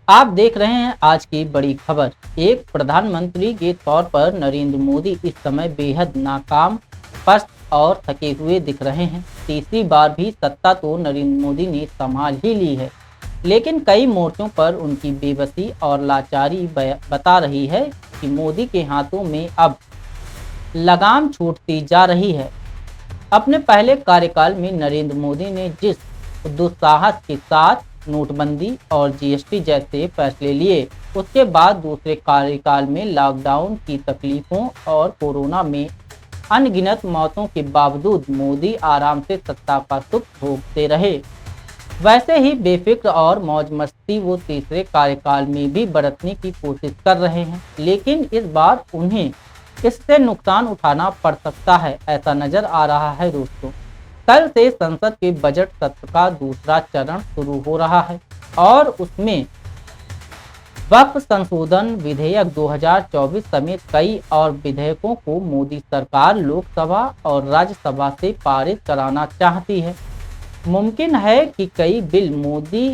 आप देख रहे हैं आज की बड़ी खबर। एक प्रधानमंत्री के तौर पर नरेंद्र मोदी इस समय बेहद नाकाम, पस्त और थके हुए दिख रहे हैं। तीसरी बार भी सत्ता तो नरेंद्र मोदी ने संभाल ही ली है, लेकिन कई मोर्चों पर उनकी बेबसी और लाचारी बता रही है कि मोदी के हाथों में अब लगाम छूटती जा रही है। अपने पहले कार्यकाल में नरेंद्र मोदी ने जिस दुस्साहस के साथ नोटबंदी और जीएसटी जैसे फैसले लिए, उसके बाद दूसरे कार्यकाल में लॉकडाउन की तकलीफों और कोरोना में अनगिनत मौतों के बावजूद मोदी आराम से सत्ता का सुख भोगते रहे। वैसे ही बेफिक्र और मौज मस्ती वो तीसरे कार्यकाल में भी बरतने की कोशिश कर रहे हैं, लेकिन इस बार उन्हें इससे नुकसान उठाना पड़ सकता है, ऐसा नजर आ रहा है दोस्तों। कल से संसद के बजट सत्र का दूसरा चरण शुरू हो रहा है और उसमें वक्फ संशोधन विधेयक 2024 समेत कई और विधेयकों को मोदी सरकार लोकसभा और राज्यसभा से पारित कराना चाहती है। मुमकिन है कि कई बिल मोदी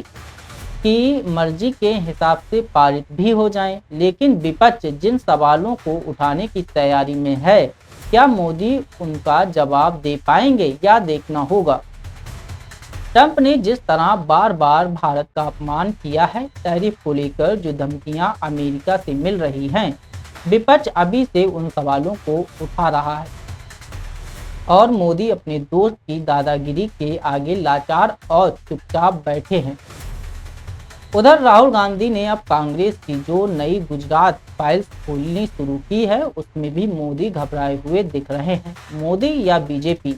की मर्जी के हिसाब से पारित भी हो जाएं, लेकिन विपक्ष जिन सवालों को उठाने की तैयारी में है, क्या मोदी उनका जवाब दे पाएंगे या देखना होगा। ट्रंप ने जिस तरह बार बार भारत का अपमान किया है, टैरिफ को लेकर जो धमकियां अमेरिका से मिल रही हैं, विपक्ष अभी से उन सवालों को उठा रहा है और मोदी अपने दोस्त की दादागिरी के आगे लाचार और चुपचाप बैठे हैं। उधर राहुल गांधी ने अब कांग्रेस की जो नई गुजरात फाइल्स खोलनी शुरू की है, उसमें भी मोदी घबराए हुए दिख रहे हैं। मोदी या बीजेपी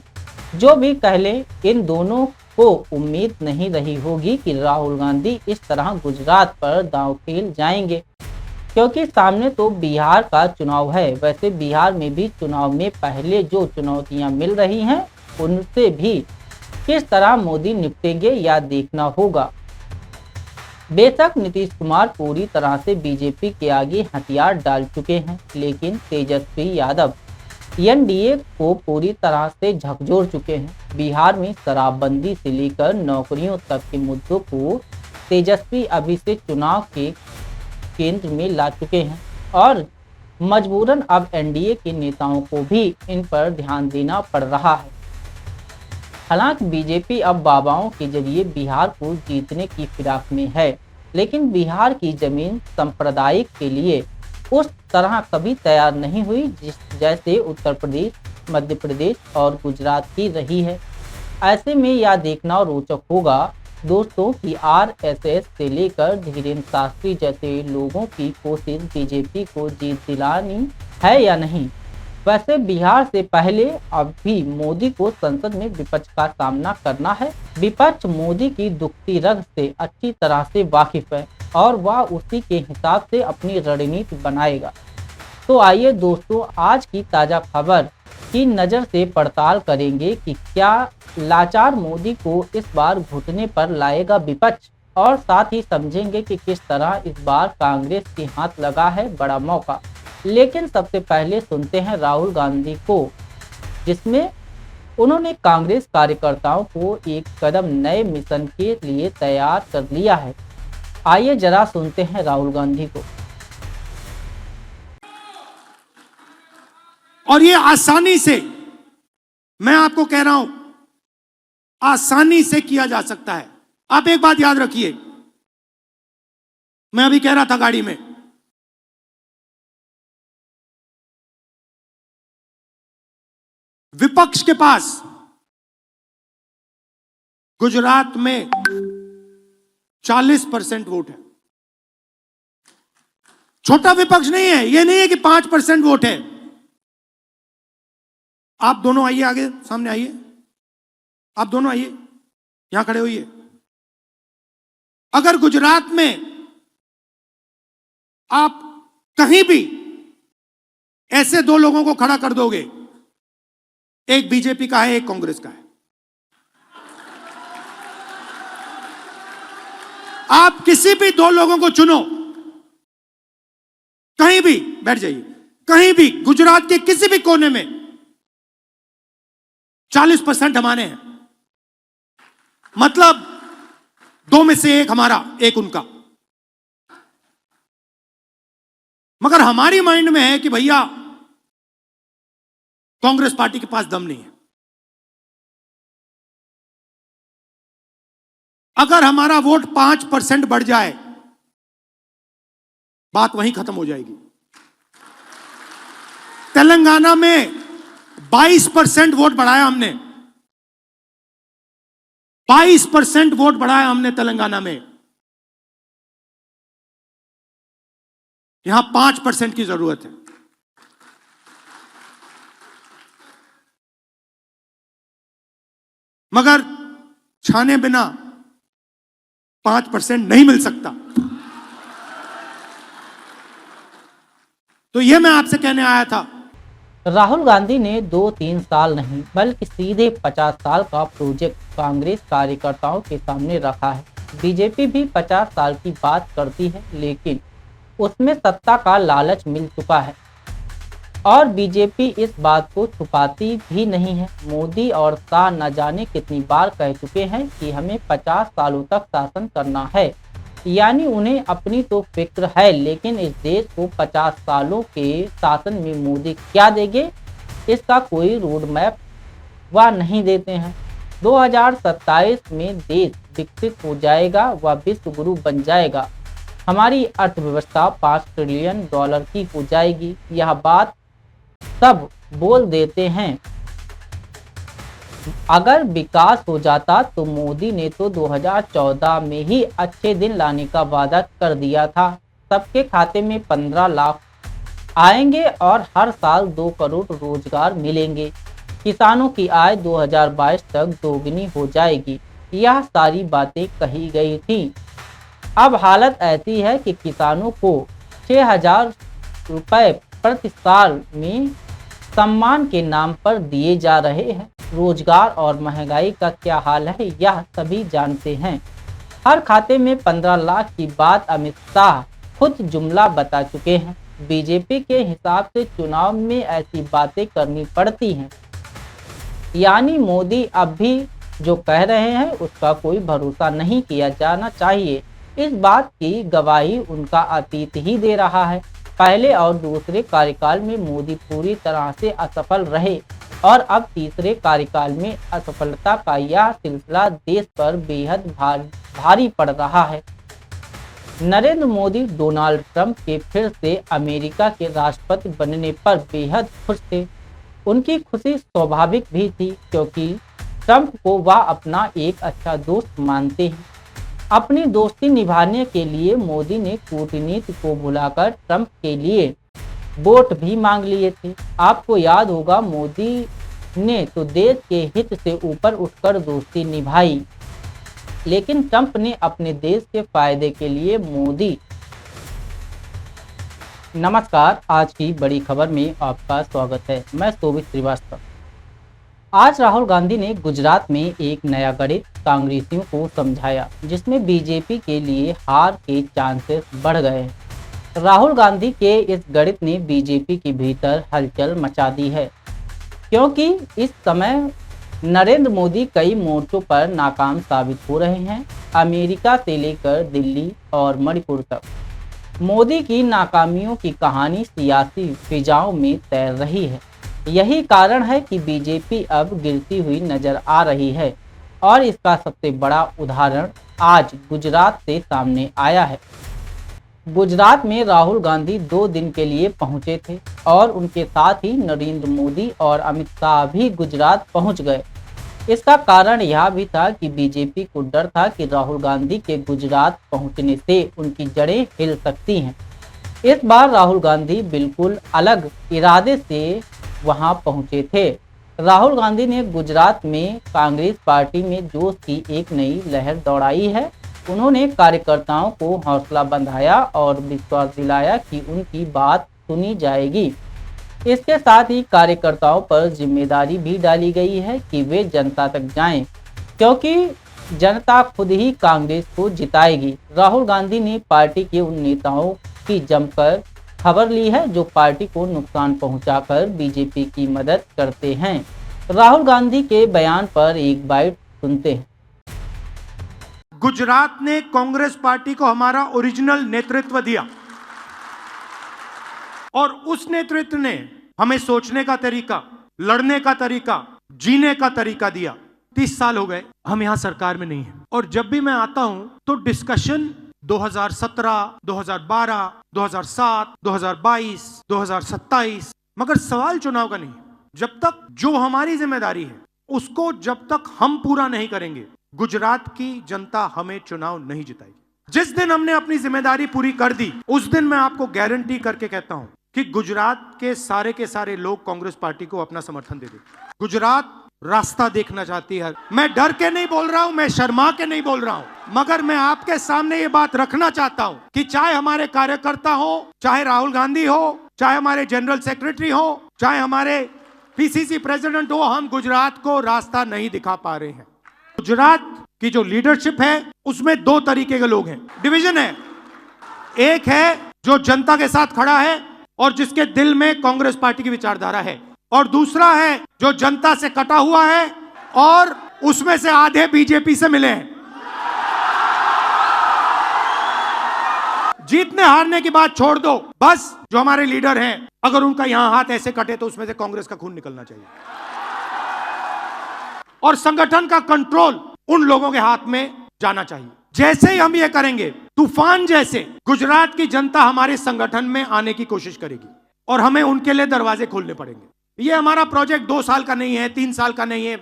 जो भी कह ले, इन दोनों को उम्मीद नहीं रही होगी कि राहुल गांधी इस तरह गुजरात पर दांव खेल जाएंगे, क्योंकि सामने तो बिहार का चुनाव है। वैसे बिहार में भी चुनाव में पहले जो चुनौतियां मिल रही हैं, उनसे भी किस तरह मोदी निपटेंगे या देखना होगा। बेशक नीतीश कुमार पूरी तरह से बीजेपी के आगे हथियार डाल चुके हैं, लेकिन तेजस्वी यादव एनडीए को पूरी तरह से झकझोर चुके हैं। बिहार में शराबबंदी से लेकर नौकरियों तक के मुद्दों को तेजस्वी अभी से चुनाव के केंद्र में ला चुके हैं और मजबूरन अब एनडीए के नेताओं को भी इन पर ध्यान देना पड़ रहा है। हालांकि बीजेपी अब बाबाओं के जरिए बिहार को जीतने की फिराक में है, लेकिन बिहार की जमीन सांप्रदायिक के लिए उस तरह कभी तैयार नहीं हुई जैसे उत्तर प्रदेश, मध्य प्रदेश और गुजरात की रही है। ऐसे में यह देखना रोचक होगा दोस्तों कि आरएसएस से लेकर धीरेन्द्र शास्त्री जैसे लोगों की कोशिश बीजेपी को जीत दिलानी है या नहीं। वैसे बिहार से पहले अभी मोदी को संसद में विपक्ष का सामना करना है। विपक्ष मोदी की दुखती रग से अच्छी तरह से वाकिफ है और वह उसी के हिसाब से अपनी रणनीति बनाएगा। तो आइए दोस्तों, आज की ताज़ा खबर की नज़र से पड़ताल करेंगे कि क्या लाचार मोदी को इस बार घुटने पर लाएगा विपक्ष, और साथ ही समझेंगे कि किस तरह इस बार कांग्रेस के हाथ लगा है बड़ा मौका। लेकिन सबसे पहले सुनते हैं राहुल गांधी को, जिसमें उन्होंने कांग्रेस कार्यकर्ताओं को एक कदम नए मिशन के लिए तैयार कर लिया है। आइए जरा सुनते हैं राहुल गांधी को। और ये आसानी से, मैं आपको कह रहा हूं, आसानी से किया जा सकता है। आप एक बात याद रखिए, मैं अभी कह रहा था गाड़ी में, विपक्ष के पास गुजरात में 40% वोट है। छोटा विपक्ष नहीं है, यह नहीं है कि 5% वोट है। आप दोनों आइए, आगे सामने आइए, आप दोनों आइए, यहां खड़े होइए। अगर गुजरात में आप कहीं भी ऐसे दो लोगों को खड़ा कर दोगे, एक बीजेपी का है, एक कांग्रेस का है, आप किसी भी दो लोगों को चुनो, कहीं भी बैठ जाइए, कहीं भी गुजरात के किसी भी कोने में 40% हमारे हैं। मतलब दो में से एक हमारा, एक उनका। मगर हमारी माइंड में है कि भैया कांग्रेस पार्टी के पास दम नहीं है। अगर हमारा वोट 5% बढ़ जाए, बात वहीं खत्म हो जाएगी। तेलंगाना में 22% वोट बढ़ाया हमने, 22% वोट बढ़ाया हमने तेलंगाना में। यहां 5% की जरूरत है। मगर छाने बिना 5% नहीं मिल सकता। तो यह मैं आपसे कहने आया था। राहुल गांधी ने 2-3 साल नहीं बल्कि सीधे 50 साल का प्रोजेक्ट कांग्रेस कार्यकर्ताओं के सामने रखा है। बीजेपी भी 50 साल की बात करती है, लेकिन उसमें सत्ता का लालच मिल चुका है और बीजेपी इस बात को छुपाती भी नहीं है। मोदी और शाह न जाने कितनी बार कह चुके हैं कि हमें 50 सालों तक शासन करना है, यानी उन्हें अपनी तो फिक्र है, लेकिन इस देश को 50 सालों के शासन में मोदी क्या देंगे, इसका कोई रोड मैप वह नहीं देते हैं। 2027 में देश विकसित हो जाएगा, वह विश्व गुरु बन जाएगा, हमारी अर्थव्यवस्था $5 ट्रिलियन की हो जाएगी, यह बात सब बोल देते हैं। अगर विकास हो जाता तो मोदी ने तो 2014 में ही अच्छे दिन लाने का वादा कर दिया था। सबके खाते में 15 लाख आएंगे और हर साल 2 करोड़ रोजगार मिलेंगे। किसानों की आय 2022 तक दोगुनी हो जाएगी। यह सारी बातें कही गई थी। अब हालत ऐसी है कि किसानों को 6,000 रुपये प्रति साल में सम्मान के नाम पर दिए जा रहे हैं। रोजगार और महंगाई का क्या हाल है, यह सभी जानते हैं। हर खाते में 15 लाख की बात अमित शाह खुद जुमला बता चुके हैं। बीजेपी के हिसाब से चुनाव में ऐसी बातें करनी पड़ती हैं, यानी मोदी अब भी जो कह रहे हैं उसका कोई भरोसा नहीं किया जाना चाहिए। इस बात की गवाही उनका अतीत ही दे रहा है। पहले और दूसरे कार्यकाल में मोदी पूरी तरह से असफल रहे और अब तीसरे कार्यकाल में असफलता का यह सिलसिला देश पर बेहद भारी पड़ रहा है। नरेंद्र मोदी डोनाल्ड ट्रंप के फिर से अमेरिका के राष्ट्रपति बनने पर बेहद खुश थे। उनकी खुशी स्वाभाविक भी थी, क्योंकि ट्रंप को वह अपना एक अच्छा दोस्त मानते हैं। अपनी दोस्ती निभाने के लिए मोदी ने कूटनीति को भुलाकर ट्रंप के लिए वोट भी मांग लिए थे। आपको याद होगा, मोदी ने तो देश के हित से ऊपर उठकर दोस्ती निभाई, लेकिन ट्रंप ने अपने देश के फायदे के लिए मोदी। नमस्कार, आज की बड़ी खबर में आपका स्वागत है। मैं शोभित श्रीवास्तव। आज राहुल गांधी ने गुजरात में एक नया गणित कांग्रेसियों को समझाया, जिसमें बीजेपी के लिए हार के चांसेस बढ़ गए। राहुल गांधी के इस गणित ने बीजेपी के भीतर हलचल मचा दी है, क्योंकि इस समय नरेंद्र मोदी कई मोर्चों पर नाकाम साबित हो रहे हैं। अमेरिका से लेकर दिल्ली और मणिपुर तक मोदी की नाकामियों की कहानी सियासी फिजाओं में तैर रही है। यही कारण है कि बीजेपी अब गिरती हुई नजर आ रही है और इसका सबसे बड़ा उदाहरण आज गुजरात से सामने आया है। गुजरात में राहुल गांधी 2 दिन के लिए पहुंचे थे और उनके साथ ही नरेंद्र मोदी और अमित शाह भी गुजरात पहुंच गए। इसका कारण यह भी था कि बीजेपी को डर था कि राहुल गांधी के गुजरात पहुंचने से उनकी जड़ें हिल सकती हैं। इस बार राहुल गांधी बिल्कुल अलग इरादे से वहां पहुंचे थे। राहुल गांधी ने गुजरात में कांग्रेस पार्टी में जोश की एक नई लहर दौड़ाई है। उन्होंने कार्यकर्ताओं को हौसला बंधाया और विश्वास दिलाया कि उनकी बात सुनी जाएगी। इसके साथ ही कार्यकर्ताओं पर जिम्मेदारी भी डाली गई है कि वे जनता तक जाएं, क्योंकि जनता खुद ही कांग्रेस को जिताएगी। राहुल गांधी ने पार्टी के उन नेताओं की जमकर खबर ली है जो पार्टी को नुकसान पहुंचाकर बीजेपी की मदद करते हैं। राहुल गांधी के बयान पर एक बाइट सुनते हैं। गुजरात ने कांग्रेस पार्टी को हमारा ओरिजिनल नेतृत्व दिया। और उस नेतृत्व ने हमें सोचने का तरीका, लड़ने का तरीका, जीने का तरीका दिया। 30 साल हो गए हम यहां सरकार में नहीं है, और जब भी मैं आता हूं तो डिस्कशन 2017, 2012, 2007, 2022, 2027, मगर सवाल चुनाव का नहीं। जब तक जो हमारी जिम्मेदारी है उसको जब तक हम पूरा नहीं करेंगे, गुजरात की जनता हमें चुनाव नहीं जिताएगी। जिस दिन हमने अपनी जिम्मेदारी पूरी कर दी, उस दिन मैं आपको गारंटी करके कहता हूं कि गुजरात के सारे लोग कांग्रेस पार्टी को अपना समर्थन दे देंगे। गुजरात रास्ता देखना चाहती है। मैं डर के नहीं बोल रहा हूं, मैं शर्मा के नहीं बोल रहा हूं, मगर मैं आपके सामने ये बात रखना चाहता हूं कि चाहे हमारे कार्यकर्ता हो, चाहे राहुल गांधी हो, चाहे हमारे जनरल सेक्रेटरी हो, चाहे हमारे पीसीसी प्रेसिडेंट हो, हम गुजरात को रास्ता नहीं दिखा पा रहे हैं। गुजरात की जो लीडरशिप है उसमें दो तरीके के लोग हैं, डिवीजन है। एक है जो जनता के साथ खड़ा है और जिसके दिल में कांग्रेस पार्टी की विचारधारा है, और दूसरा है जो जनता से कटा हुआ है और उसमें से आधे बीजेपी से मिले हैं। जीतने हारने की बात छोड़ दो, बस जो हमारे लीडर हैं अगर उनका यहां हाथ ऐसे कटे तो उसमें से कांग्रेस का खून निकलना चाहिए, और संगठन का कंट्रोल उन लोगों के हाथ में जाना चाहिए। जैसे ही हम ये करेंगे, तूफान जैसे गुजरात की जनता हमारे संगठन में आने की कोशिश करेगी और हमें उनके लिए दरवाजे खोलने पड़ेंगे। ये हमारा प्रोजेक्ट 2 साल का नहीं है, 3 साल का नहीं है,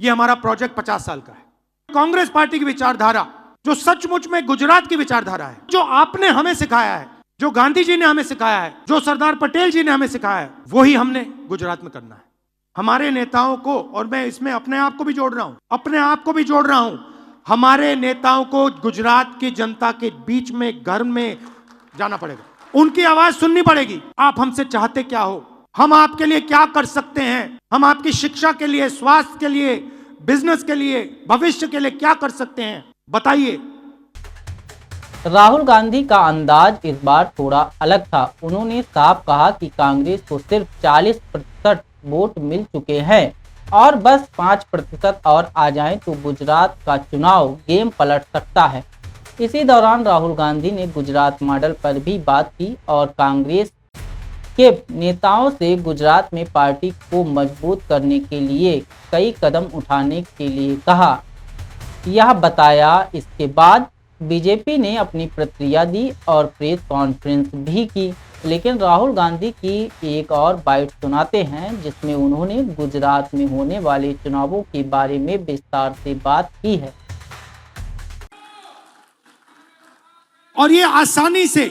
ये हमारा प्रोजेक्ट 50 साल का है। कांग्रेस पार्टी की विचारधारा जो सचमुच में गुजरात की विचारधारा है, जो आपने हमें सिखाया है, जो गांधी जी ने हमें सिखाया है, जो सरदार पटेल जी ने हमें सिखाया है, वही हमने गुजरात में करना है। हमारे नेताओं को, और मैं इसमें अपने आप को भी जोड़ रहा हूं, हमारे नेताओं को गुजरात की जनता के बीच में, घर में जाना पड़ेगा, उनकी आवाज सुननी पड़ेगी। आप हमसे चाहते क्या हो, हम आपके लिए क्या कर सकते हैं, हम आपकी शिक्षा के लिए, स्वास्थ्य के लिए, बिजनेस के लिए, भविष्य के लिए क्या कर सकते हैं, बताइए। राहुल गांधी का अंदाज इस बार थोड़ा अलग था। उन्होंने साफ कहा कि कांग्रेस को सिर्फ 40% वोट मिल चुके हैं और बस 5% और आ जाएं तो गुजरात का चुनाव गेम पलट सकता है। इसी दौरान राहुल गांधी ने गुजरात मॉडल पर भी बात की और कांग्रेस के नेताओं से गुजरात में पार्टी को मजबूत करने के लिए कई कदम उठाने के लिए कहा, यह बताया। इसके बाद बीजेपी ने अपनी प्रतिक्रिया दी और प्रेस कॉन्फ्रेंस भी की, लेकिन राहुल गांधी की एक और बाइट सुनाते हैं जिसमें उन्होंने गुजरात में होने वाले चुनावों के बारे में विस्तार से बात की है। और ये आसानी से,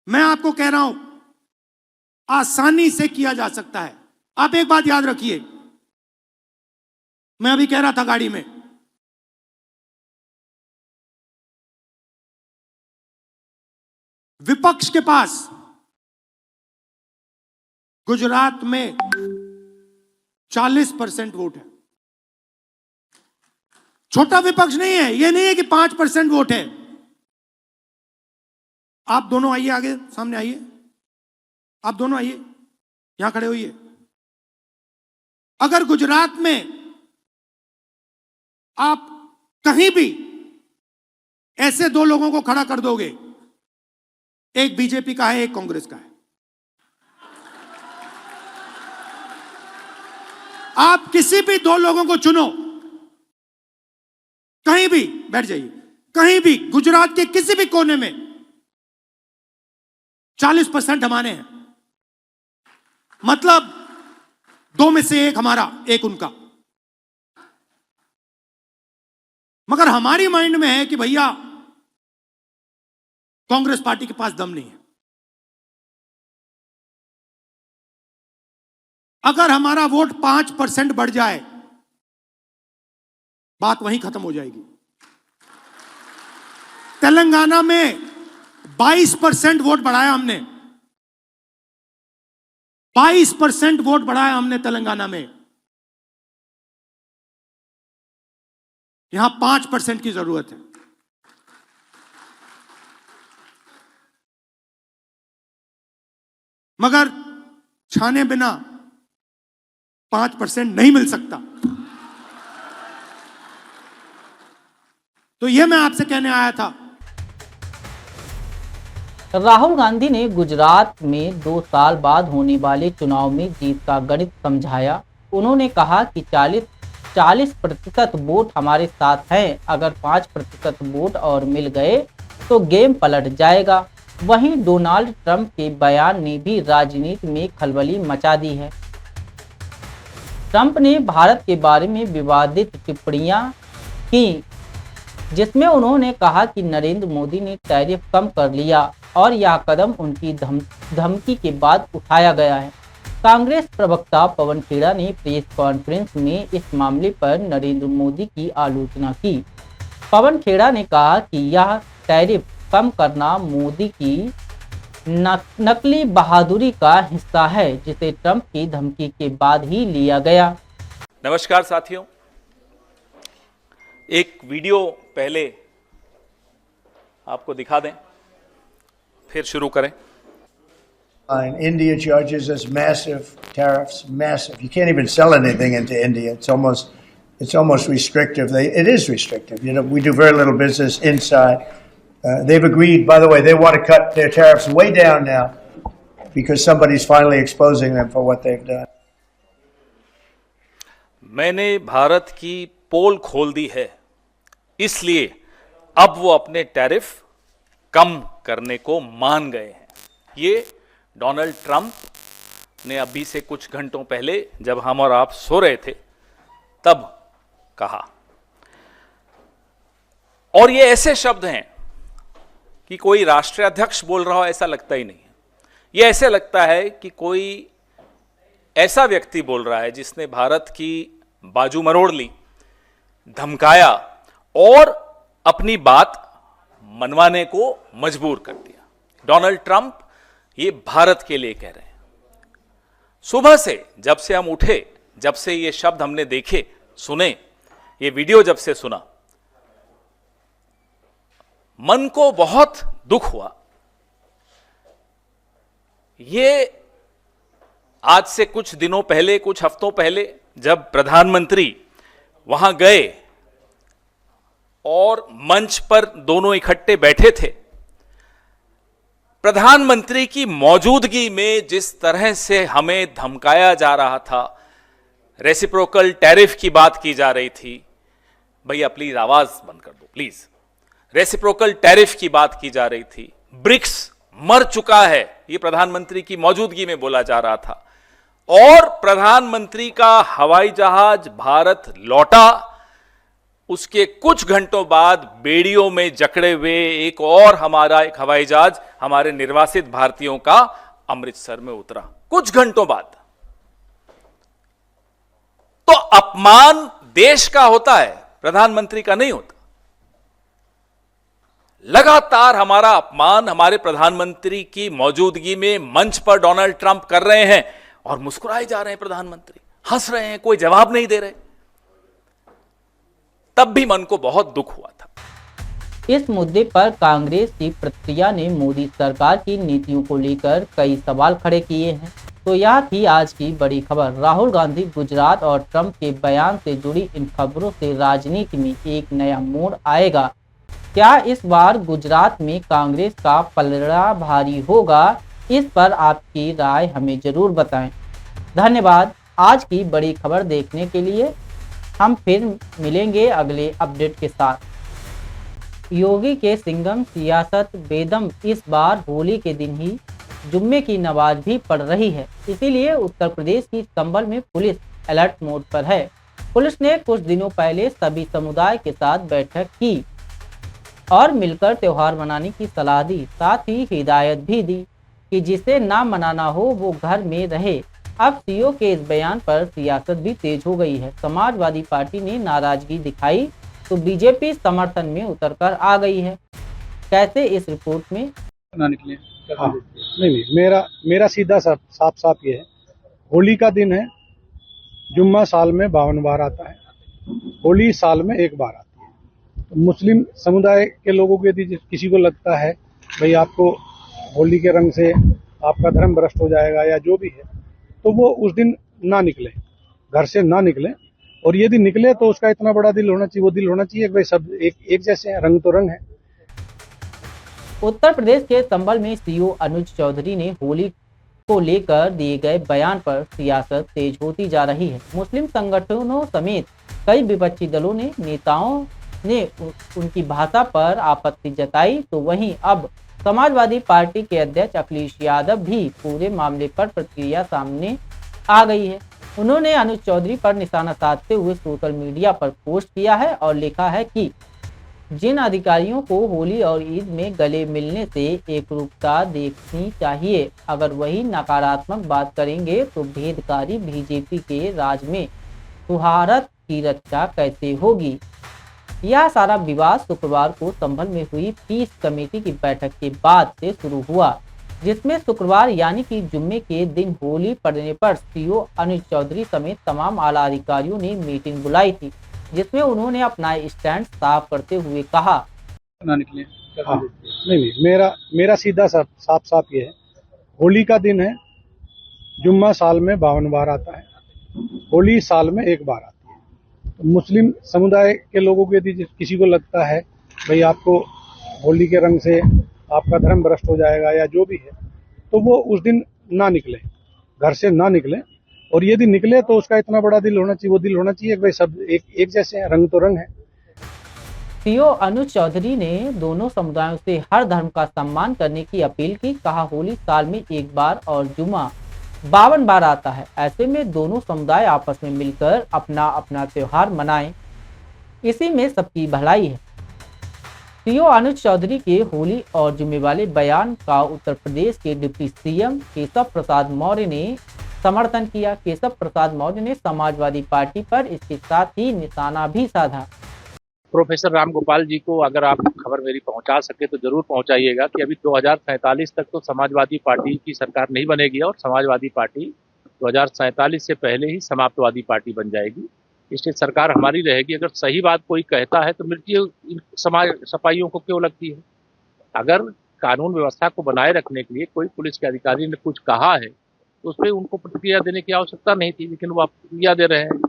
मैं आपको कह रहा हूं, आसानी से किया जा सकता है। आप एक बात याद रखिए, मैं अभी कह रहा था गाड़ी में, विपक्ष के पास गुजरात में 40% वोट है। छोटा विपक्ष नहीं है, यह नहीं है कि 5% वोट है। आप दोनों आइए, आगे सामने आइए, आप दोनों आइए, यहां खड़े होइए। अगर गुजरात में आप कहीं भी ऐसे 2 लोगों को खड़ा कर दोगे, एक बीजेपी का है, एक कांग्रेस का है, आप किसी भी 2 लोगों को चुनो, कहीं भी बैठ जाइए, कहीं भी गुजरात के किसी भी कोने में 40% हमारे हैं, मतलब 2 में से 1 हमारा, 1 उनका। मगर हमारी माइंड में है कि भैया कांग्रेस पार्टी के पास दम नहीं है। अगर हमारा वोट 5% बढ़ जाए, बात वहीं खत्म हो जाएगी। तेलंगाना में 22% वोट बढ़ाया हमने, 22% वोट बढ़ाया हमने तेलंगाना में। यहां 5% की जरूरत है। मगर छाने बिना 5% नहीं मिल सकता। तो यह मैं आपसे कहने आया था राहुल गांधी ने गुजरात में 2 साल बाद होने वाले चुनाव में जीत का गणित समझाया। उन्होंने कहा कि 40% वोट हमारे साथ हैं, अगर 5% वोट और मिल गए तो गेम पलट जाएगा। वहीं डोनाल्ड ट्रंप के बयान ने भी राजनीति में खलबली मचा दी है। ट्रंप ने भारत के बारे में विवादित टिप्पणियां की, जिसमें उन्होंने कहा कि नरेंद्र मोदी ने टैरिफ कम कर लिया और यह कदम उनकी धमकी के बाद उठाया गया है। कांग्रेस प्रवक्ता पवन खेड़ा ने प्रेस कॉन्फ्रेंस में इस मामले पर नरेंद्र मोदी की आलोचना की। पवन खेड़ा ने कहा कि यह टैरिफ कम करना मोदी की नकली बहादुरी का हिस्सा है, जिसे ट्रंप की धमकी के बाद ही लिया गया। नमस्कार साथियों, एक वीडियो पहले आपको दिखा दें, फिर शुरू करें। India charges us massive tariffs, massive. You can't even sell anything into India. It's almost restrictive. It is restrictive. You know, we do very little business inside. They've agreed, by the way, they want to cut their tariffs way down now because somebody's finally exposing them for what they've done. मैंने भारत की पोल खोल दी है, इसलिए अब वो अपने tariff कम करने को मान गए हैं। ये डोनाल्ड ट्रंप ने अभी से कुछ घंटों पहले, जब हम और आप सो रहे थे, तब कहा। और ये ऐसे शब्द हैं कि कोई राष्ट्रीय अध्यक्ष बोल रहा हो, ऐसा लगता ही नहीं है। ये ऐसे लगता है कि कोई ऐसा व्यक्ति बोल रहा है जिसने भारत की बाजू मरोड़ ली, धमकाया और अपनी बात मनवाने को मजबूर कर दिया। डोनाल्ड ट्रंप ये भारत के लिए कह रहे हैं। सुबह से, जब से हम उठे, जब से ये शब्द हमने देखे, सुने, ये वीडियो जब से सुना, मन को बहुत दुख हुआ। ये आज से कुछ दिनों पहले, कुछ हफ्तों पहले, जब प्रधानमंत्री वहां गए और मंच पर दोनों इकट्ठे बैठे थे, प्रधानमंत्री की मौजूदगी में जिस तरह से हमें धमकाया जा रहा था, रेसिप्रोकल टैरिफ की बात की जा रही थी, भैया प्लीज आवाज बंद कर दो प्लीज, रेसिप्रोकल टैरिफ की बात की जा रही थी, ब्रिक्स मर चुका है, ये प्रधानमंत्री की मौजूदगी में बोला जा रहा था, और प्रधानमंत्री का हवाई जहाज भारत लौटा, उसके कुछ घंटों बाद बेड़ियों में जकड़े हुए एक हवाई जहाज हमारे निर्वासित भारतीयों का अमृतसर में उतरा, कुछ घंटों बाद। तो अपमान देश का होता है, प्रधानमंत्री का नहीं होता। लगातार हमारा अपमान हमारे प्रधानमंत्री की मौजूदगी में मंच पर डोनाल्ड ट्रंप कर रहे हैं और मुस्कुराए जा रहे हैं, प्रधानमंत्री हंस रहे हैं, कोई जवाब नहीं दे रहे। तब भी मन को बहुत दुख हुआ था। इस मुद्दे पर कांग्रेस की प्रतिक्रिया ने मोदी सरकार की नीतियों को लेकर कई सवाल खड़े किए हैं। तो यह थी आज की बड़ी खबर। राहुल गांधी गुजरात और ट्रंप के बयान से जुड़ी इन खबरों से राजनीति में एक नया मोड़ आएगा। क्या इस बार गुजरात में कांग्रेस का पलड़ा भारी होगा? इस पर आपकी राय हमें जरूर बताएं। धन्यवाद आज की बड़ी खबर देखने के लिए। हम फिर मिलेंगे अगले अपडेट के साथ। योगी के सिंघम सियासत बेदम इस बार होली के दिन ही जुम्मे की नमाज भी पढ़ रही है, इसीलिए उत्तर प्रदेश की संभल में पुलिस अलर्ट मोड पर है। पुलिस ने कुछ दिनों पहले सभी समुदाय के साथ बैठक की और मिलकर त्योहार मनाने की सलाह दी, साथ ही हिदायत भी दी कि जिसे ना मनाना हो वो घर में रहे। अब सीओ के इस बयान पर सियासत भी तेज हो गई है। समाजवादी पार्टी ने नाराजगी दिखाई तो बीजेपी समर्थन में उतरकर आ गई है। कैसे इस रिपोर्ट में ना निकले? हाँ, नहीं, मेरा सीधा साफ ये है, होली का दिन है, जुम्मा साल में 52 बार आता है, होली साल में एक बार आती है। तो मुस्लिम समुदाय के लोगों के यदि किसी को लगता है भाई आपको होली के रंग से आपका धर्म भ्रष्ट हो जाएगा या जो भी है, तो वो उस दिन ना निकले, घर से ना निकले। और यदि निकले तो उसका इतना बड़ा दिल होना चाहिए, वो दिल होना चाहिए कि भाई सब एक जैसे हैं, रंग तो रंग है। उत्तर प्रदेश के संभल में सीओ अनुज चौधरी ने होली को लेकर दिए गए बयान पर सियासत तेज होती जा रही है। मुस्लिम संगठनों समेत कई विपक्षी दलों ने नेताओं ने उनकी भाषा पर आपत्ति जताई, तो वहीं अब समाजवादी पार्टी के अध्यक्ष अखिलेश यादव भी पूरे मामले पर प्रतिक्रिया सामने आ गई है। उन्होंने अनुज चौधरी पर निशाना साधते हुए सोशल मीडिया पर पोस्ट किया है और लिखा है कि जिन अधिकारियों को होली और ईद में गले मिलने से एकरूपता देखनी चाहिए, अगर वही नकारात्मक बात करेंगे तो भेदकारी बीजेपी के राज में सुहारत की रक्षा कैसे होगी। यह सारा विवाद शुक्रवार को संभल में हुई पीस कमेटी की बैठक के बाद से शुरू हुआ, जिसमें शुक्रवार यानी कि जुम्मे के दिन होली पड़ने पर सीओ अनुज चौधरी समेत तमाम आला अधिकारियों ने मीटिंग बुलाई थी, जिसमें उन्होंने अपना स्टैंड साफ करते हुए कहा ना निकले। हाँ, नहीं, मेरा सीधा साफ ये है, होली का दिन है, जुम्मा साल में 52 बार आता है, होली साल में एक बार आती है। तो मुस्लिम समुदाय के लोगों को यदि किसी को लगता है भाई आपको होली के रंग से आपका धर्म भ्रष्ट हो जाएगा या जो भी है, तो वो उस दिन ना निकले, घर से ना निकले, और यदि निकले तो उसका इतना बड़ा दिल होना चाहिए, वो दिल होना चाहिए कि भाई सब एक जैसे हैं, रंग तो रंग है। सीओ अनुज चौधरी ने दोनों समुदायों से हर धर्म का सम्मान करने की अपील की। कहा होली साल में एक बार और जुम्मा 52 बार आता है, ऐसे में दोनों समुदाय आपस में मिलकर अपना अपना त्योहार मनाएं, इसी में सबकी भलाई है। सीओ अनुज चौधरी के होली और जुम्मे वाले बयान का उत्तर प्रदेश के डिप्टी सीएम केशव प्रसाद मौर्य ने समर्थन किया। केशव प्रसाद मौर्य ने समाजवादी पार्टी पर इसके साथ ही निशाना भी साधा। प्रोफेसर राम गोपाल जी को अगर आप खबर मेरी पहुंचा सके तो जरूर पहुंचाइएगा कि अभी 2047 तक तो समाजवादी पार्टी की सरकार नहीं बनेगी और समाजवादी पार्टी 2047 से पहले ही समाप्तवादी पार्टी बन जाएगी। इसलिए सरकार हमारी रहेगी। अगर सही बात कोई कहता है तो मिर्ची समाज सपाइयों को क्यों लगती है। अगर कानून व्यवस्था को बनाए रखने के लिए कोई पुलिस के अधिकारी ने कुछ कहा है तो उस पर उनको प्रतिक्रिया देने की आवश्यकता नहीं थी, लेकिन वो प्रतिक्रिया दे रहे हैं।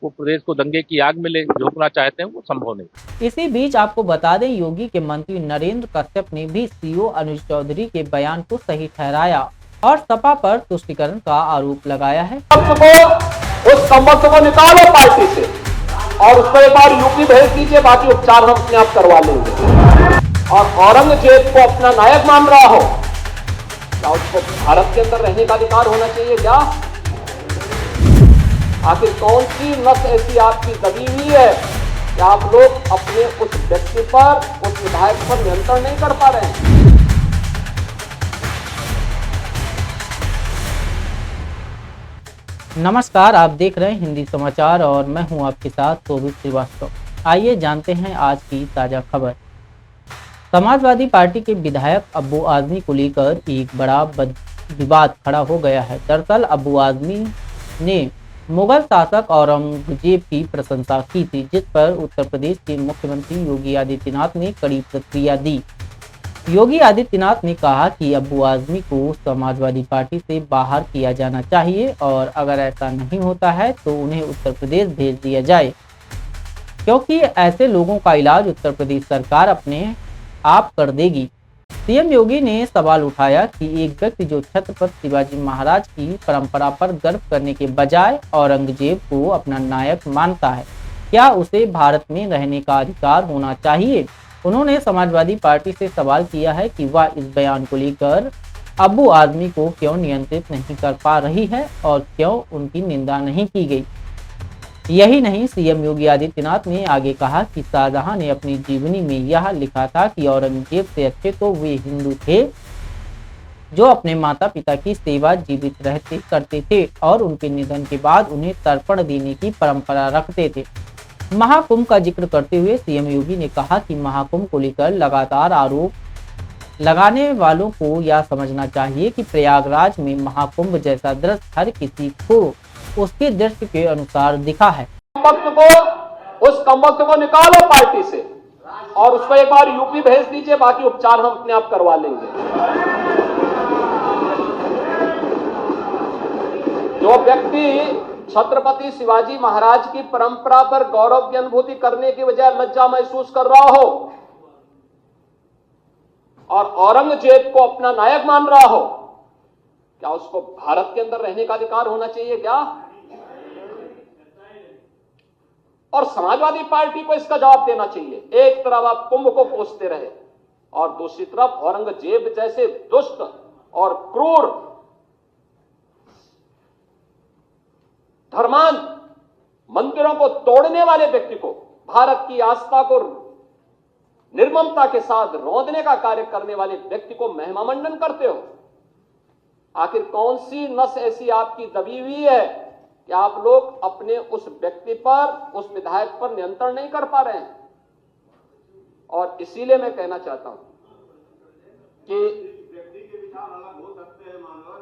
वो प्रदेश को दंगे की आग में ले झोंकना चाहते हैं, वो संभव नहीं। इसी बीच आपको बता दें, योगी के मंत्री नरेंद्र कश्यप ने भी सीओ अनुज चौधरी के बयान को सही ठहराया और सपा पर तुष्टीकरण का आरोप लगाया है। उस संबंध को निकालो पार्टी से और उसको एक बार यूपी भेज दीजिए, बाकी उपचार हम अपने आप करवा लेंगे। और औरंगजेब को अपना नायक मान रहा हो, क्या उसको भारत के अंदर रहने का अधिकार होना चाहिए क्या? आखिर कौन सी नस ऐसी आपकी दबी हुई है कि आप लोग अपने उस व्यक्ति पर, उस विधायक पर नियंत्रण नहीं कर पा रहे हैं? नमस्कार, आप देख रहे हैं हिंदी समाचार और मैं हूं आपके साथ शोभित श्रीवास्तव। आइए जानते हैं आज की ताजा खबर। समाजवादी पार्टी के विधायक अब्बू आजमी को लेकर एक बड़ा विवाद खड़ा हो गया है। दरअसल अब्बू आजमी ने मुगल शासक औरंगजेब की प्रशंसा की थी, जिस पर उत्तर प्रदेश के मुख्यमंत्री योगी आदित्यनाथ ने कड़ी प्रतिक्रिया दी। योगी आदित्यनाथ ने कहा कि अब्बू आजमी को समाजवादी पार्टी से बाहर किया जाना चाहिए और अगर ऐसा नहीं होता है तो उन्हें उत्तर प्रदेश भेज दिया जाए, क्योंकि ऐसे लोगों का इलाज उत्तर प्रदेश सरकार अपने आप कर देगी। सीएम योगी ने सवाल उठाया कि एक व्यक्ति जो छत्रपति शिवाजी महाराज की परंपरा पर गर्व करने के बजाय औरंगजेब को अपना नायक मानता है, क्या उसे भारत में रहने का अधिकार होना चाहिए? उन्होंने समाजवादी पार्टी से सवाल किया है कि वह इस बयान को लेकर अब्बू आजमी को क्यों नियंत्रित नहीं कर पा रही है और क्यों उनकी निंदा नहीं की गई। यही नहीं, सीएम योगी आदित्यनाथ ने आगे कहा कि शाहजहां ने अपनी जीवनी में यह लिखा था कि औरंगजेब से अच्छे तो वे हिंदू थे जो अपने माता पिता की सेवा जीवित रहते करते थे और उनके निधन के बाद उन्हें तर्पण देने की परंपरा रखते थे। महाकुंभ का जिक्र करते हुए सीएम योगी ने कहा कि महाकुंभ को लेकर लगातार आरोप लगाने वालों को यह समझना चाहिए कि प्रयागराज में महाकुंभ जैसा दृश्य हर किसी को उसके दृष्टि के अनुसार दिखा है। उस कमबख्त को निकालो पार्टी से और उसको एक बार यूपी भेज दीजिए, बाकी उपचार हम अपने आप करवा लेंगे। जो व्यक्ति छत्रपति शिवाजी महाराज की परंपरा पर गौरव की अनुभूति करने की बजाय लज्जा महसूस कर रहा हो, और औरंगजेब को अपना नायक मान रहा हो, क्या उसको भारत के अंदर रहने का अधिकार होना चाहिए क्या? और समाजवादी पार्टी को इसका जवाब देना चाहिए। एक तरफ आप कुंभ को कोसते रहे और दूसरी तरफ औरंगजेब जैसे दुष्ट और क्रूर धर्मान मंदिरों को तोड़ने वाले व्यक्ति को, भारत की आस्था को निर्ममता के साथ रौंदने का कार्य करने वाले व्यक्ति को महिमा मंडन करते हो। आखिर कौन सी नस ऐसी आपकी दबी हुई है कि आप लोग अपने उस व्यक्ति पर, उस विधायक पर नियंत्रण नहीं कर पा रहे हैं? और इसीलिए मैं कहना चाहता हूं कि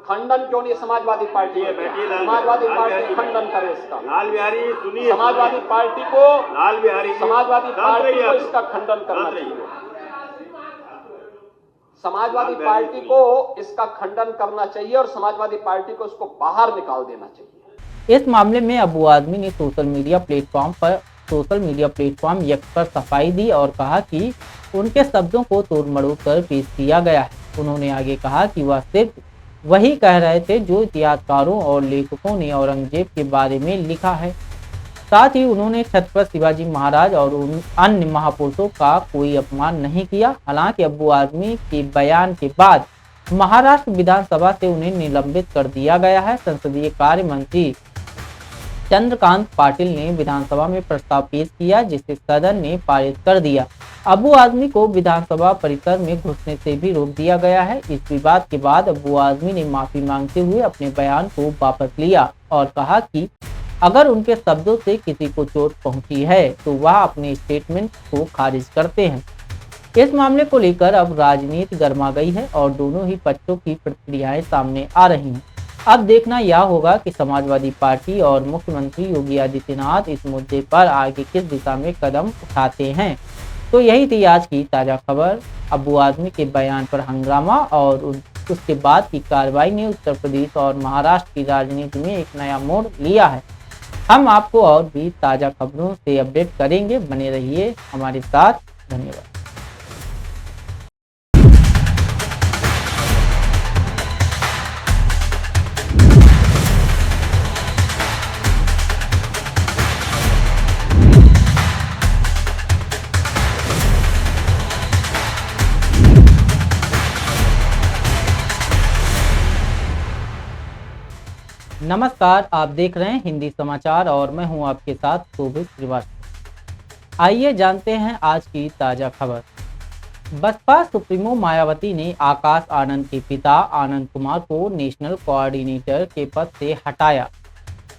खंडन क्यों नहीं समाजवादी पार्टी है? समाजवादी पार्टी खंडन करे इसका। लाल बिहारी सुनिए, समाजवादी पार्टी को, लाल बिहारी समाजवादी पार्टी को इसका खंडन करना चाहिए। समाजवादी पार्टी को इसका खंडन करना चाहिए और समाजवादी पार्टी को इसको बाहर निकाल देना चाहिए। इस मामले में अबू आदमी ने सोशल मीडिया प्लेटफॉर्म यक्स पर सफाई दी और कहा कि उनके शब्दों को तोड़ मरोड़ कर पेश किया गया है। उन्होंने आगे कहा कि वह सिर्फ वही कह रहे थे जो इतिहासकारों और लेखकों ने औरंगजेब के बारे में लिखा है। साथ ही उन्होंने छत्रपति शिवाजी महाराज और उन अन्य महापुरुषों का कोई अपमान नहीं किया। हालांकि अबू आदमी के बयान के बाद महाराष्ट्र विधानसभा से उन्हें निलंबित कर दिया गया है। संसदीय कार्य मंत्री चंद्रकांत पाटिल ने विधानसभा में प्रस्ताव पेश किया, जिसे सदन ने पारित कर दिया। अबू आदमी को विधानसभा परिसर में घुसने से भी रोक दिया गया है। इस विवाद के बाद अबू आदमी ने माफी मांगते हुए अपने बयान को वापस लिया और कहा कि अगर उनके शब्दों से किसी को चोट पहुंची है तो वह अपने स्टेटमेंट को खारिज करते हैं। इस मामले को लेकर अब राजनीति गर्मा गई है और दोनों ही पक्षों की प्रतिक्रियाएं सामने आ रही हैं। अब देखना यह होगा कि समाजवादी पार्टी और मुख्यमंत्री योगी आदित्यनाथ इस मुद्दे पर आगे किस दिशा में कदम उठाते हैं। तो यही थी आज की ताज़ा खबर। अबू आदमी के बयान पर हंगामा और उसके बाद की कार्रवाई ने उत्तर प्रदेश और महाराष्ट्र की राजनीति में एक नया मोड़ लिया है। हम आपको और भी ताज़ा खबरों से अपडेट करेंगे, बने रहिए हमारे साथ। धन्यवाद। नमस्कार, आप देख रहे हैं हिंदी समाचार और मैं हूं आपके साथ शोभित श्रीवास्तव। आइए जानते हैं आज की ताज़ा खबर। बसपा सुप्रीमो मायावती ने आकाश आनंद के पिता आनंद कुमार को नेशनल कोऑर्डिनेटर के पद से हटाया।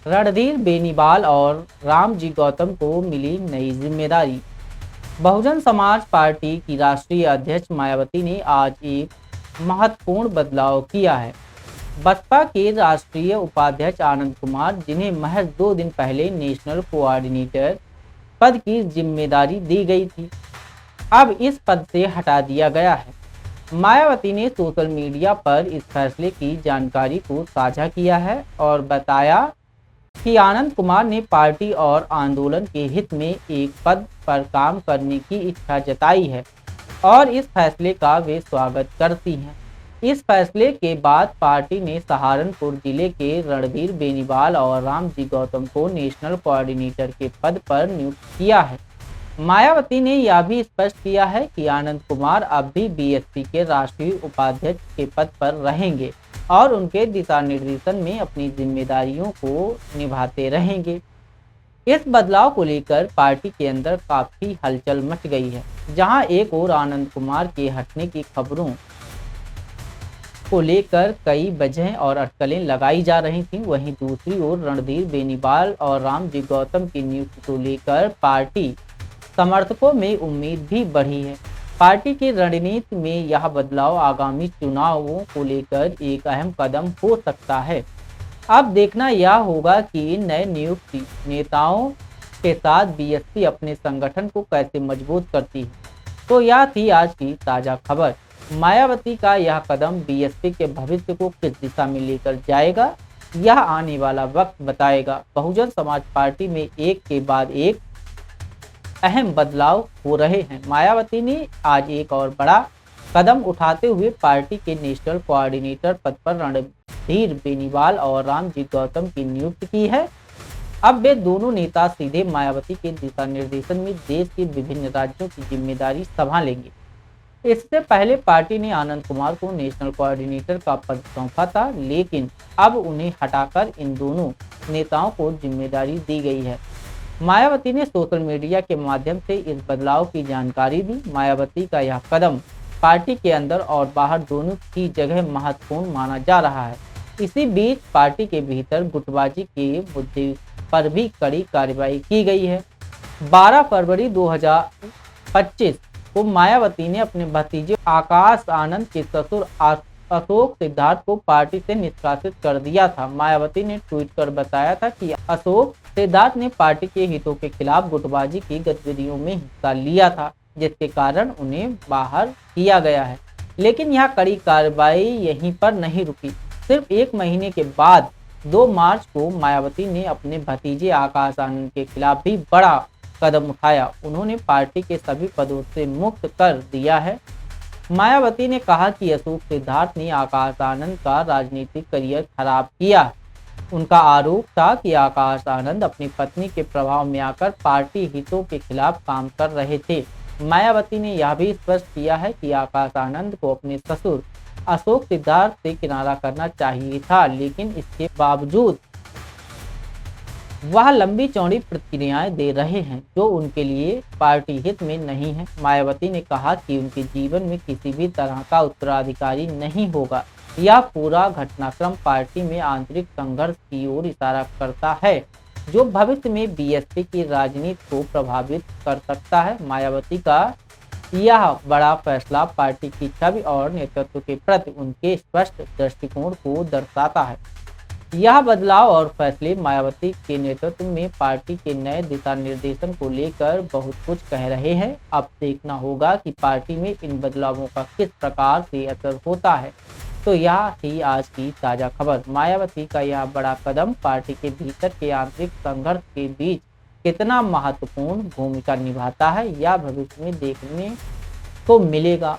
रणधीर बेनीवाल और रामजी गौतम को मिली नई जिम्मेदारी। बहुजन समाज पार्टी की राष्ट्रीय अध्यक्ष मायावती ने आज एक महत्वपूर्ण बदलाव किया है। बसपा के राष्ट्रीय उपाध्यक्ष आनंद कुमार, जिन्हें महज 2 दिन पहले नेशनल कोऑर्डिनेटर पद की जिम्मेदारी दी गई थी, अब इस पद से हटा दिया गया है। मायावती ने सोशल मीडिया पर इस फैसले की जानकारी को साझा किया है और बताया कि आनंद कुमार ने पार्टी और आंदोलन के हित में एक पद पर काम करने की इच्छा जताई है और इस फैसले का वे स्वागत करती हैं। इस फैसले के बाद पार्टी ने सहारनपुर जिले के रणधीर बेनीवाल और रामजी गौतम को नेशनल कोऑर्डिनेटर के पद पर नियुक्त किया है। मायावती ने यह भी स्पष्ट किया है कि आनंद कुमार अब भी बीएसपी के राष्ट्रीय उपाध्यक्ष के पद पर रहेंगे और उनके दिशा निर्देशन में अपनी जिम्मेदारियों को निभाते रहेंगे। इस बदलाव को लेकर पार्टी के अंदर काफी हलचल मच गई है। जहां एक ओर आनंद कुमार के हटने की खबरों को लेकर कई वजह और अटकलें लगाई जा रही थीं, वहीं दूसरी ओर रणधीर बेनीवाल और रामजी गौतम की नियुक्ति को लेकर पार्टी समर्थकों में उम्मीद भी बढ़ी है। पार्टी की रणनीति में यह बदलाव आगामी चुनावों को लेकर एक अहम कदम हो सकता है। अब देखना यह होगा कि इन नए नियुक्त नेताओं के साथ बीएसपी अपने संगठन को कैसे मजबूत करती है। तो यह थी आज की ताज़ा खबर। मायावती का यह कदम बीएसपी के भविष्य को किस दिशा में लेकर जाएगा, यह आने वाला वक्त बताएगा। बहुजन समाज पार्टी में एक के बाद एक अहम बदलाव हो रहे हैं। मायावती ने आज एक और बड़ा कदम उठाते हुए पार्टी के नेशनल कोऑर्डिनेटर पद पर रणधीर बेनीवाल और रामजीत गौतम की नियुक्ति की है। अब वे दोनों नेता सीधे मायावती के दिशा निर्देशन में देश के विभिन्न राज्यों की जिम्मेदारी संभालेंगे। इससे पहले पार्टी ने आनंद कुमार को नेशनल कोऑर्डिनेटर का पद सौंपा था, लेकिन अब उन्हें हटाकर इन दोनों नेताओं को जिम्मेदारी दी गई है। मायावती ने सोशल मीडिया के माध्यम से इस बदलाव की जानकारी दी। मायावती का यह कदम पार्टी के अंदर और बाहर दोनों की जगह महत्वपूर्ण माना जा रहा है। इसी बीच पार्टी के भीतर गुटबाजी के मुद्दे पर भी कड़ी कार्रवाई की गई है। 12 फरवरी 2025 को मायावती ने अपने भतीजे आकाश आनंद के ससुर अशोक सिद्धार्थ को पार्टी से निष्कासित कर दिया था। मायावती ने ट्वीट कर बताया था कि अशोक सिद्धार्थ ने पार्टी के हितों के खिलाफ गुटबाजी की गतिविधियों में हिस्सा लिया था, जिसके कारण उन्हें बाहर किया गया है। लेकिन यह कड़ी कार्रवाई यहीं पर नहीं रुकी। सिर्फ एक महीने के बाद 2 मार्च को मायावती ने अपने भतीजे आकाश आनंद के खिलाफ भी बड़ा कदम उठाया। उन्होंने पार्टी के सभी पदों से मुक्त कर दिया है। मायावती ने कहा कि अशोक सिद्धार्थ ने आकाश आनंद का राजनीतिक करियर खराब किया। उनका आरोप था कि आकाश आनंद अपनी पत्नी के प्रभाव में आकर पार्टी हितों के खिलाफ काम कर रहे थे। मायावती ने यह भी स्पष्ट किया है कि आकाश आनंद को अपने ससुर अशोक सिद्धार्थ से किनारा करना चाहिए था, लेकिन इसके बावजूद वह लंबी चौड़ी प्रतिक्रियाएं दे रहे हैं जो उनके लिए पार्टी हित में नहीं है। मायावती ने कहा कि उनके जीवन में किसी भी तरह का उत्तराधिकारी नहीं होगा। यह पूरा घटनाक्रम पार्टी में आंतरिक संघर्ष की ओर इशारा करता है, जो भविष्य में बीएसपी की राजनीति को प्रभावित कर सकता है। मायावती का यह बड़ा फैसला पार्टी की छवि और नेतृत्व के प्रति उनके स्पष्ट दृष्टिकोण को दर्शाता है। यह बदलाव और फैसले मायावती के नेतृत्व में पार्टी के नए दिशा निर्देशन को लेकर बहुत कुछ कह रहे हैं। अब देखना होगा कि पार्टी में इन बदलावों का किस प्रकार से असर होता है। तो यह थी आज की ताजा खबर। मायावती का यह बड़ा कदम पार्टी के भीतर के आंतरिक संघर्ष के बीच कितना महत्वपूर्ण भूमिका निभाता है, यह भविष्य में देखने को मिलेगा।